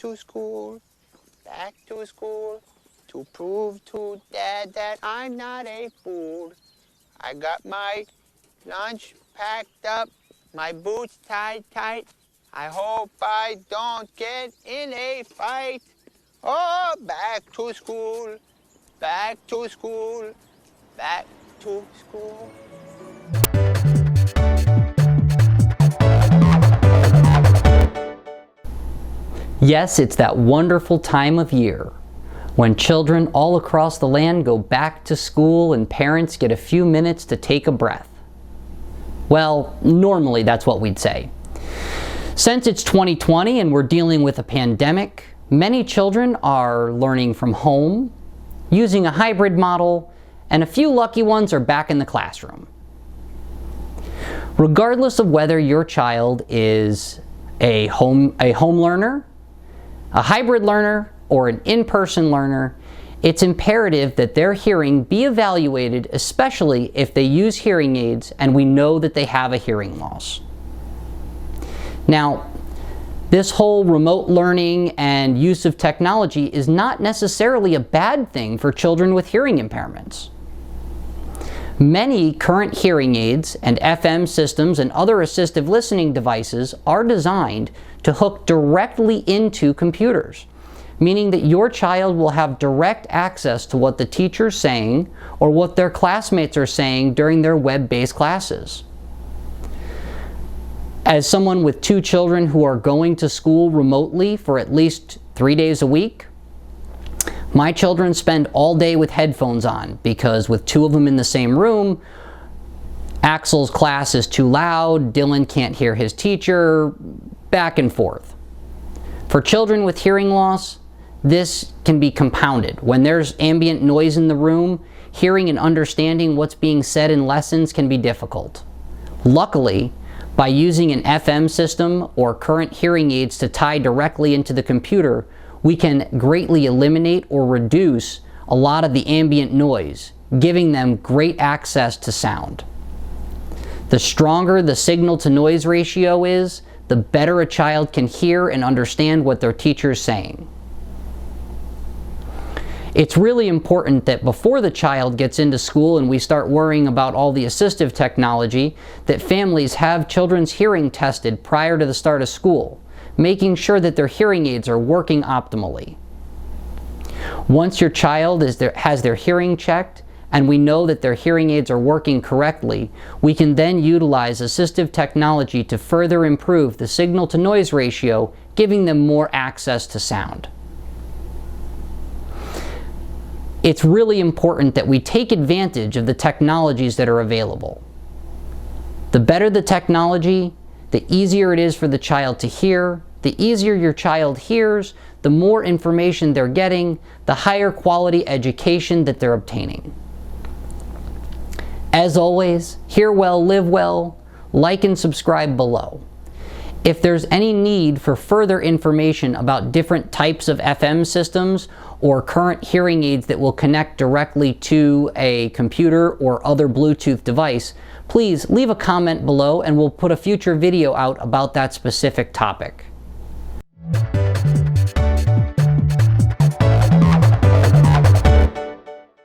to school, to prove to Dad that I'm not a fool. I got my lunch packed up, my boots tied tight. I hope I don't get in a fight. Oh, back to school, back to school, back to school. Yes, it's that wonderful time of year when children all across the land go back to school and parents get a few minutes to take a breath. Well, normally that's what we'd say. Since it's 2020 and we're dealing with a pandemic, many children are learning from home, using a hybrid model, and a few lucky ones are back in the classroom. Regardless of whether your child is a home learner, a hybrid learner, or an in-person learner, it's imperative that their hearing be evaluated, especially if they use hearing aids and we know that they have a hearing loss. Now, this whole remote learning and use of technology is not necessarily a bad thing for children with hearing impairments. Many current hearing aids and FM systems and other assistive listening devices are designed to hook directly into computers, meaning that your child will have direct access to what the teacher's saying or what their classmates are saying during their web-based classes. As someone with 2 children who are going to school remotely for at least 3 days a week, my children spend all day with headphones on because with 2 of them in the same room, Axel's class is too loud, Dylan can't hear his teacher, back and forth. For children with hearing loss, this can be compounded. When there's ambient noise in the room, hearing and understanding what's being said in lessons can be difficult. Luckily, by using an FM system or current hearing aids to tie directly into the computer, we can greatly eliminate or reduce a lot of the ambient noise, giving them great access to sound. The stronger the signal-to-noise ratio is, the better a child can hear and understand what their teacher is saying. It's really important that before the child gets into school and we start worrying about all the assistive technology, that families have children's hearing tested prior to the start of school, making sure that their hearing aids are working optimally. Once your child has their hearing checked and we know that their hearing aids are working correctly, we can then utilize assistive technology to further improve the signal-to-noise ratio, giving them more access to sound. It's really important that we take advantage of the technologies that are available. The better the technology, the easier it is for the child to hear. The easier your child hears, the more information they're getting, the higher quality education that they're obtaining. As always, hear well, live well. Like and subscribe below. If there's any need for further information about different types of FM systems or current hearing aids that will connect directly to a computer or other Bluetooth device, please leave a comment below and we'll put a future video out about that specific topic.